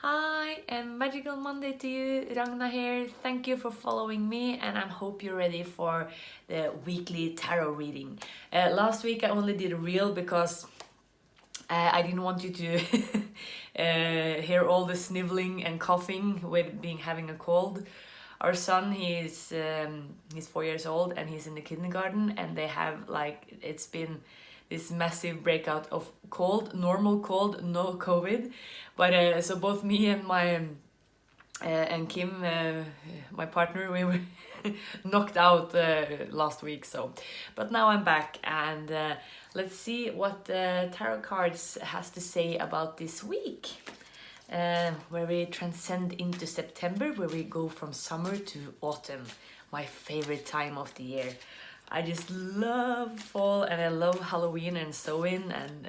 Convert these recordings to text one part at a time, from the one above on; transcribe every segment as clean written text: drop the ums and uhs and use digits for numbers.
Hi and magical Monday to you, Ragna here. Thank you for following me, and I hope you're ready for the weekly tarot reading. Last week I only did a reel because I didn't want you to hear all the sniveling and coughing with being having a cold. Our son, he's 4 years old and he's in the kindergarten, and they have it's been this massive breakout of cold, normal cold, no COVID. But so both me and my and Kim, my partner, we were knocked out last week. But now I'm back, and let's see what the tarot cards has to say about this week. Where we transcend into September, where we go from summer to autumn, my favorite time of the year. I just love fall, and I love Halloween and Samhain and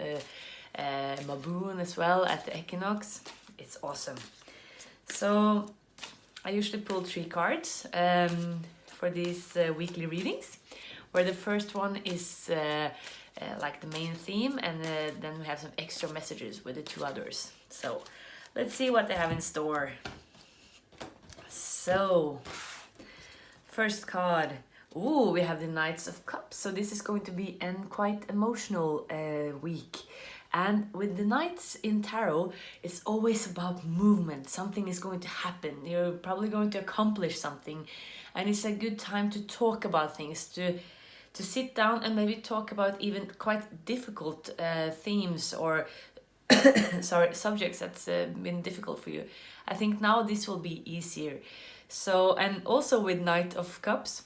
Maboon as well at the equinox. It's awesome. So I usually pull 3 cards for these weekly readings, where the first one is like the main theme, and then we have some extra messages with the 2 others. So let's see what they have in store. So first card. Ooh, we have the Knights of Cups. So this is going to be a quite emotional week. And with the Knights in tarot, it's always about movement. Something is going to happen. You're probably going to accomplish something. And it's a good time to talk about things, to sit down and maybe talk about even quite difficult themes or subjects that's been difficult for you. I think now this will be easier. So, and also with Knight of Cups,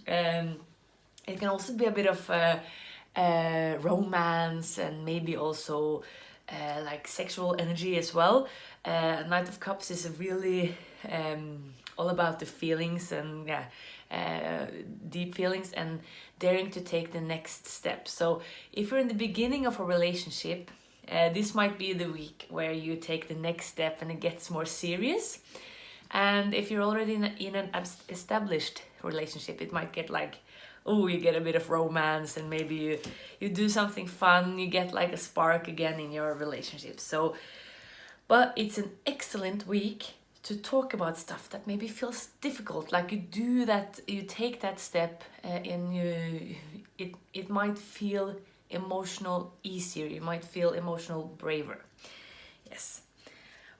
it can also be a bit of romance, and maybe also like sexual energy as well. Knight of Cups is really all about the feelings, and deep feelings, and daring to take the next step. So if you're in the beginning of a relationship, this might be the week where you take the next step and it gets more serious. And if you're already in an established relationship, it might get like, oh, you get a bit of romance, and maybe you do something fun, you get like a spark again in your relationship. So, but it's an excellent week to talk about stuff that maybe feels difficult. Like you do that, you take that step, and it might feel emotional easier. You might feel emotional braver. Yes.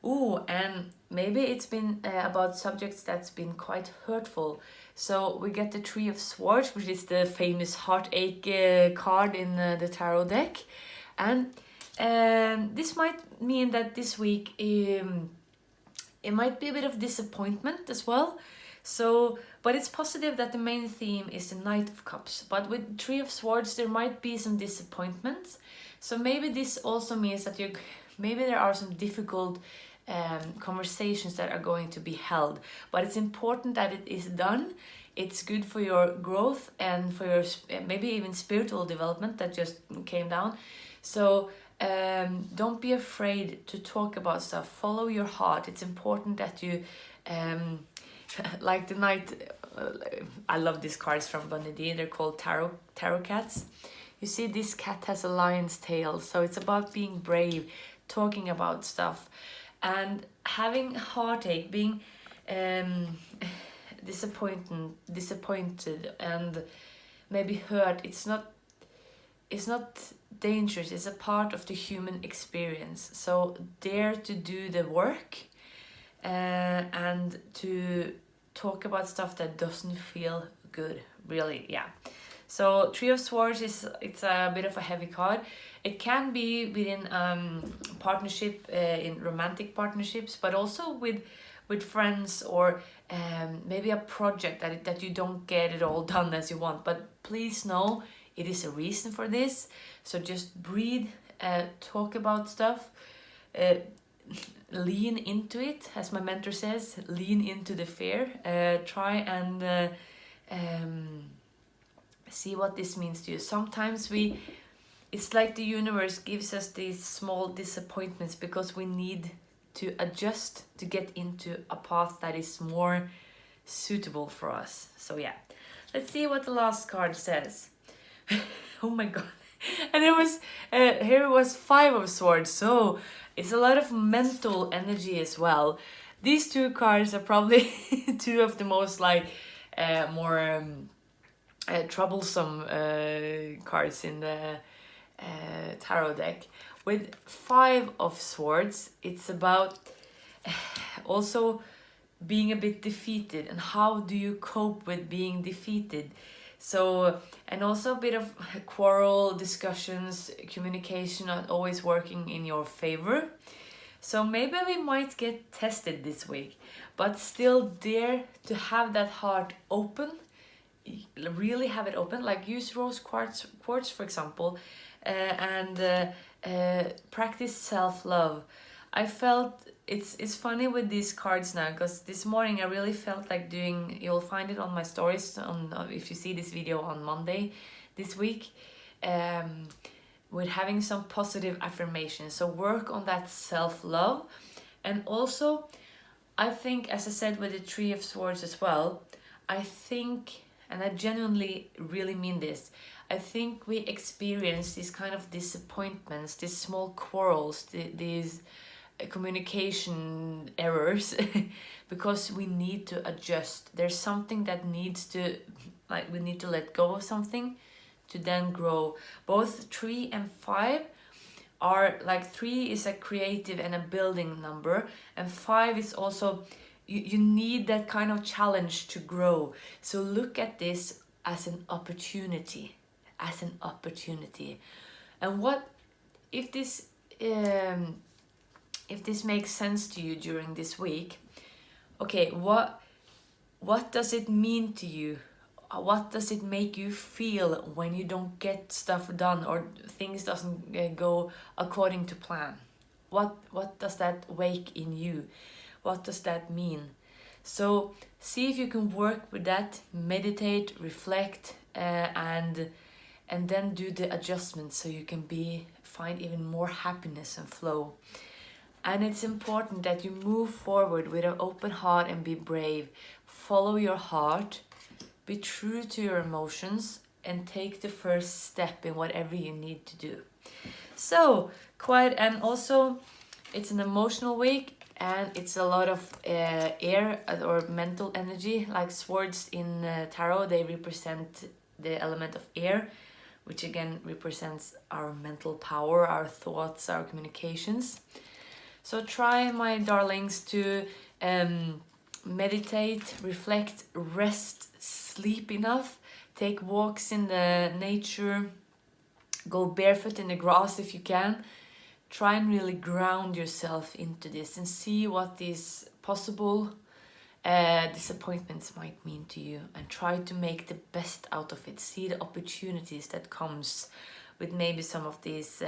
Ooh, and maybe it's been about subjects that's been quite hurtful. So we get the Three of Swords, which is the famous heartache card in the tarot deck. And this might mean that this week it might be a bit of disappointment as well. So, but it's positive that the main theme is the Knight of Cups. But with Three of Swords, there might be some disappointments. So maybe this also means that maybe there are some difficult conversations that are going to be held, but it's important that it is done. It's good for your growth and for your maybe even spiritual development that just came down. So don't be afraid to talk about stuff. Follow your heart. It's important that you like the Knight. I love these cards from Bunny D. They're called tarot cats. You see, this cat has a lion's tail, so it's about being brave, talking about stuff, and having heartache, being disappointed and maybe hurt. It's not dangerous. It's a part of the human experience. So dare to do the work, and to talk about stuff that doesn't feel good. Really, yeah. So Three of Swords it's a bit of a heavy card. It can be within partnership, in romantic partnerships, but also with friends, or maybe a project that you don't get it all done as you want. But please know it is a reason for this. So just breathe, talk about stuff, lean into it, as my mentor says. Lean into the fear. Try and see what this means to you. Sometimes it's like the universe gives us these small disappointments because we need to adjust to get into a path that is more suitable for us. So yeah, let's see what the last card says. Oh my god. And it was here was 5 of Swords. So It's a lot of mental energy as well. These two cards are probably two of the most like more troublesome cards in the tarot deck. With Five of Swords, it's about also being a bit defeated, and how do you cope with being defeated. So, and also a bit of quarrel, discussions, communication not always working in your favor. So maybe we might get tested this week, but still dare to have that heart open, really have it open. Like use rose quartz for example, and practice self-love. I felt it's funny with these cards now, because this morning I really felt like doing, you'll find it on my stories on if you see this video on Monday this week, with having some positive affirmations. So work on that self-love. And also I think, as I said with the Three of Swords as well, I think, and I genuinely really mean this, I think we experience these kind of disappointments, these small quarrels, these communication errors because we need to adjust. There's something that needs to, like, we need to let go of something to then grow. Both 3 and 5 are like, 3 is a creative and a building number, and 5 is also, you need that kind of challenge to grow. So look at this as an opportunity, And what if this makes sense to you during this week? Okay, what does it mean to you? What does it make you feel when you don't get stuff done, or things doesn't go according to plan? What does that wake in you? What does that mean? So see if you can work with that, meditate, reflect, and then do the adjustments so you can find even more happiness and flow. And it's important that you move forward with an open heart and be brave. Follow your heart, be true to your emotions, and take the first step in whatever you need to do. So, and also it's an emotional week, and it's a lot of air or mental energy. Like swords in tarot, they represent the element of air, which again represents our mental power, our thoughts, our communications. So try, my darlings, to meditate, reflect, rest, sleep enough, take walks in the nature, go barefoot in the grass if you can. Try and really ground yourself into this and see what these possible disappointments might mean to you, and try to make the best out of it. See the opportunities that comes with maybe some of these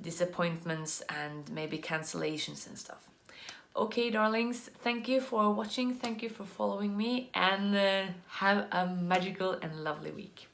disappointments and maybe cancellations and stuff. Okay, darlings, thank you for watching, thank you for following me, and have a magical and lovely week.